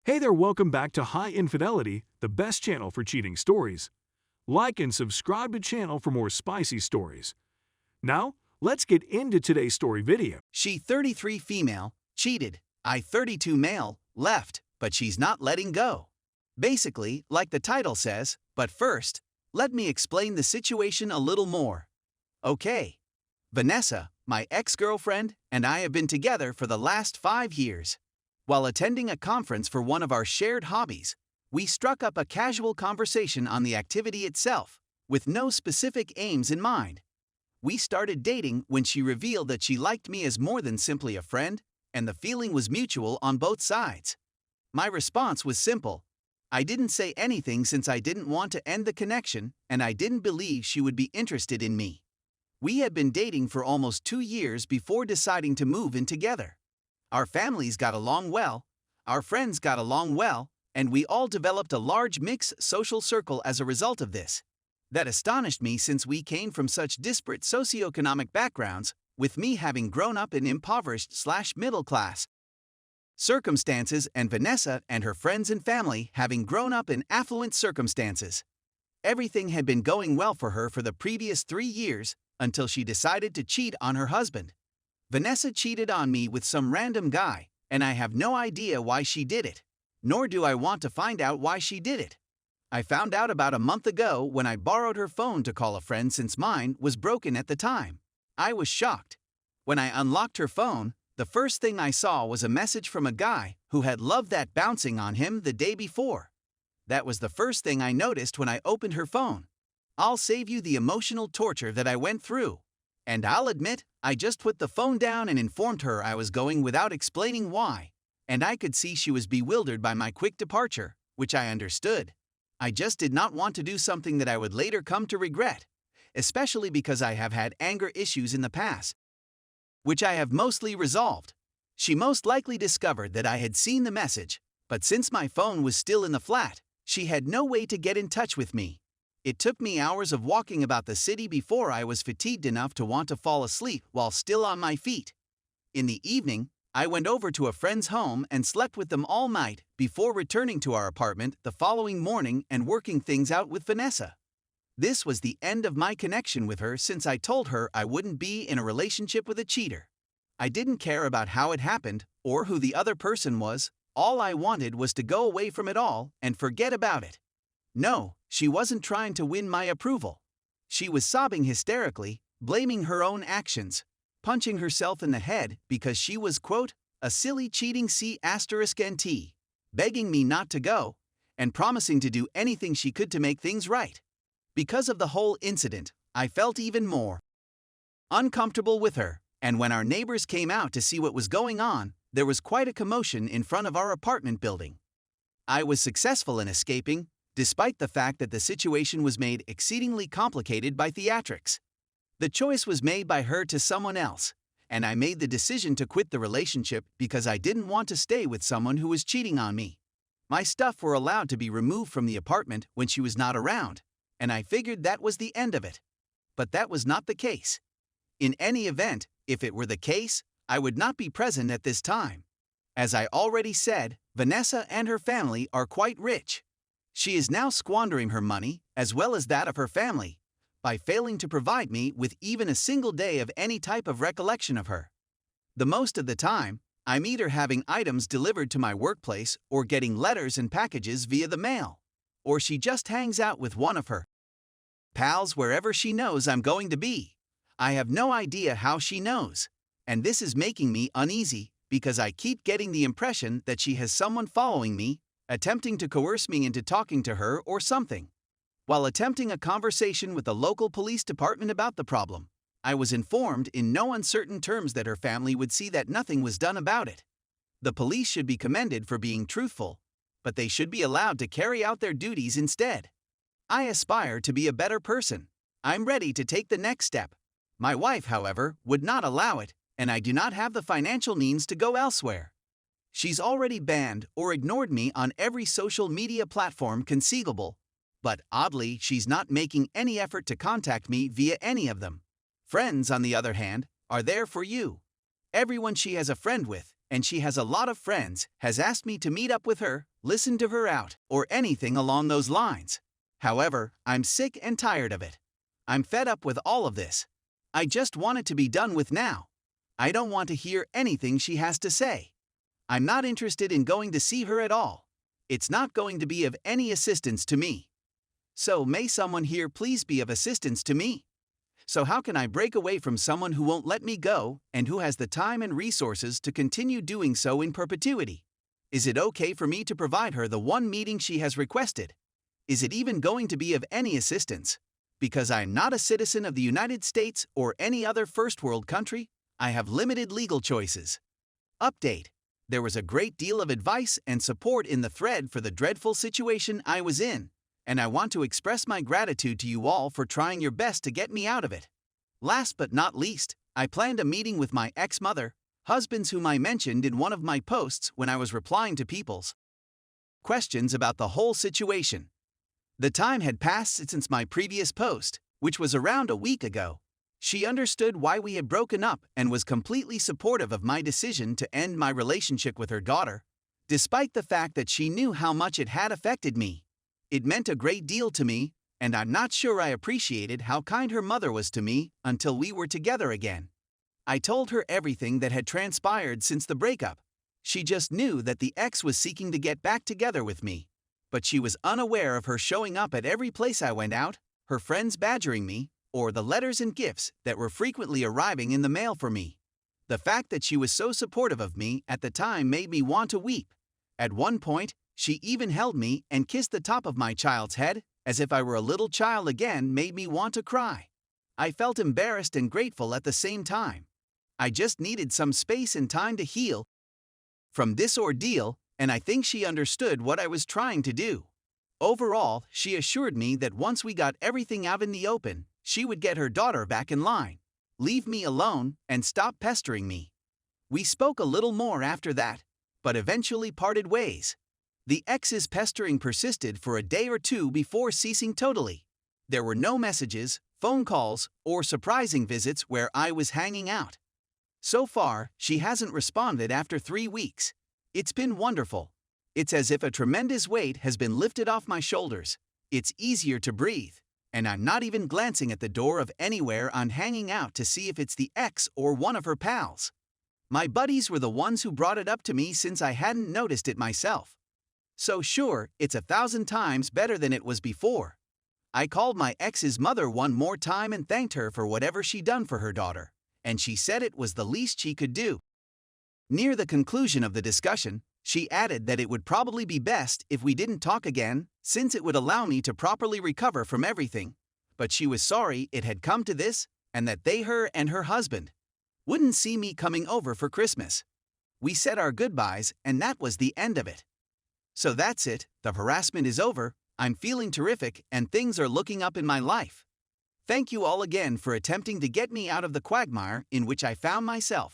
Hey there, welcome back to High Infidelity, the best channel for cheating stories. Like and subscribe to channel for more spicy stories. Now, let's get into today's story video. She 33 female, cheated, I 32 male, left, but she's not letting go. Basically, like the title says, but first, let me explain the situation a little more. Okay. Vanessa, my ex-girlfriend, and I have been together for the last 5 years. While attending a conference for one of our shared hobbies, we struck up a casual conversation on the activity itself, with no specific aims in mind. We started dating when she revealed that she liked me as more than simply a friend, and the feeling was mutual on both sides. My response was simple. I didn't say anything since I didn't want to end the connection, and I didn't believe she would be interested in me. We had been dating for almost 2 years before deciding to move in together. Our families got along well, our friends got along well, and we all developed a large mixed social circle as a result of this. That astonished me since we came from such disparate socioeconomic backgrounds, with me having grown up in impoverished/middle class circumstances and Vanessa and her friends and family having grown up in affluent circumstances. Everything had been going well for her for the previous 3 years until she decided to cheat on her husband. Vanessa cheated on me with some random guy, and I have no idea why she did it, nor do I want to find out why she did it. I found out about a month ago when I borrowed her phone to call a friend since mine was broken at the time. I was shocked. When I unlocked her phone, the first thing I saw was a message from a guy who had loved that bouncing on him the day before. That was the first thing I noticed when I opened her phone. I'll save you the emotional torture that I went through. And I'll admit, I just put the phone down and informed her I was going without explaining why. And I could see she was bewildered by my quick departure, which I understood. I just did not want to do something that I would later come to regret, especially because I have had anger issues in the past, which I have mostly resolved. She most likely discovered that I had seen the message, but since my phone was still in the flat, she had no way to get in touch with me. It took me hours of walking about the city before I was fatigued enough to want to fall asleep while still on my feet. In the evening, I went over to a friend's home and slept with them all night before returning to our apartment the following morning and working things out with Vanessa. This was the end of my connection with her since I told her I wouldn't be in a relationship with a cheater. I didn't care about how it happened or who the other person was. All I wanted was to go away from it all and forget about it. No, she wasn't trying to win my approval. She was sobbing hysterically, blaming her own actions, punching herself in the head because she was, quote, a silly cheating C*NT, begging me not to go, and promising to do anything she could to make things right. Because of the whole incident, I felt even more uncomfortable with her, and when our neighbors came out to see what was going on, there was quite a commotion in front of our apartment building. I was successful in escaping, despite the fact that the situation was made exceedingly complicated by theatrics. The choice was made by her to someone else, and I made the decision to quit the relationship because I didn't want to stay with someone who was cheating on me. My stuff were allowed to be removed from the apartment when she was not around, and I figured that was the end of it. But that was not the case. In any event, if it were the case, I would not be present at this time. As I already said, Vanessa and her family are quite rich. She is now squandering her money, as well as that of her family, by failing to provide me with even a single day of any type of recollection of her. The most of the time, I'm either having items delivered to my workplace or getting letters and packages via the mail, or she just hangs out with one of her pals wherever she knows I'm going to be. I have no idea how she knows, and this is making me uneasy because I keep getting the impression that she has someone following me, attempting to coerce me into talking to her or something. While attempting a conversation with the local police department about the problem, I was informed in no uncertain terms that her family would see that nothing was done about it. The police should be commended for being truthful, but they should be allowed to carry out their duties instead. I aspire to be a better person. I'm ready to take the next step. My wife, however, would not allow it, and I do not have the financial means to go elsewhere. She's already banned or ignored me on every social media platform conceivable, but oddly, she's not making any effort to contact me via any of them. Friends, on the other hand, are there for you. Everyone she has a friend with, and she has a lot of friends, has asked me to meet up with her, listen to her out, or anything along those lines. However, I'm sick and tired of it. I'm fed up with all of this. I just want it to be done with now. I don't want to hear anything she has to say. I'm not interested in going to see her at all. It's not going to be of any assistance to me. So may someone here please be of assistance to me? So how can I break away from someone who won't let me go and who has the time and resources to continue doing so in perpetuity? Is it okay for me to provide her the one meeting she has requested? Is it even going to be of any assistance? Because I am not a citizen of the United States or any other first world country, I have limited legal choices. Update. There was a great deal of advice and support in the thread for the dreadful situation I was in, and I want to express my gratitude to you all for trying your best to get me out of it. Last but not least, I planned a meeting with my ex-mother, husbands whom I mentioned in one of my posts when I was replying to people's questions about the whole situation. The time had passed since my previous post, which was around a week ago. She understood why we had broken up and was completely supportive of my decision to end my relationship with her daughter, despite the fact that she knew how much it had affected me. It meant a great deal to me, and I'm not sure I appreciated how kind her mother was to me until we were together again. I told her everything that had transpired since the breakup. She just knew that the ex was seeking to get back together with me, but she was unaware of her showing up at every place I went out, her friends badgering me, or the letters and gifts that were frequently arriving in the mail for me. The fact that she was so supportive of me at the time made me want to weep. At one point, she even held me and kissed the top of my child's head, as if I were a little child again, made me want to cry. I felt embarrassed and grateful at the same time. I just needed some space and time to heal from this ordeal, and I think she understood what I was trying to do. Overall, she assured me that once we got everything out in the open, she would get her daughter back in line, leave me alone, and stop pestering me. We spoke a little more after that, but eventually parted ways. The ex's pestering persisted for a day or two before ceasing totally. There were no messages, phone calls, or surprising visits where I was hanging out. So far, she hasn't responded after 3 weeks. It's been wonderful. It's as if a tremendous weight has been lifted off my shoulders. It's easier to breathe, and I'm not even glancing at the door of anywhere I'm hanging out to see if it's the ex or one of her pals. My buddies were the ones who brought it up to me since I hadn't noticed it myself. So sure, it's 1,000 times better than it was before. I called my ex's mother one more time and thanked her for whatever she done for her daughter, and she said it was the least she could do. Near the conclusion of the discussion, she added that it would probably be best if we didn't talk again, since it would allow me to properly recover from everything. But she was sorry it had come to this, and that her and her husband wouldn't see me coming over for Christmas. We said our goodbyes, and that was the end of it. So that's it, the harassment is over, I'm feeling terrific, and things are looking up in my life. Thank you all again for attempting to get me out of the quagmire in which I found myself.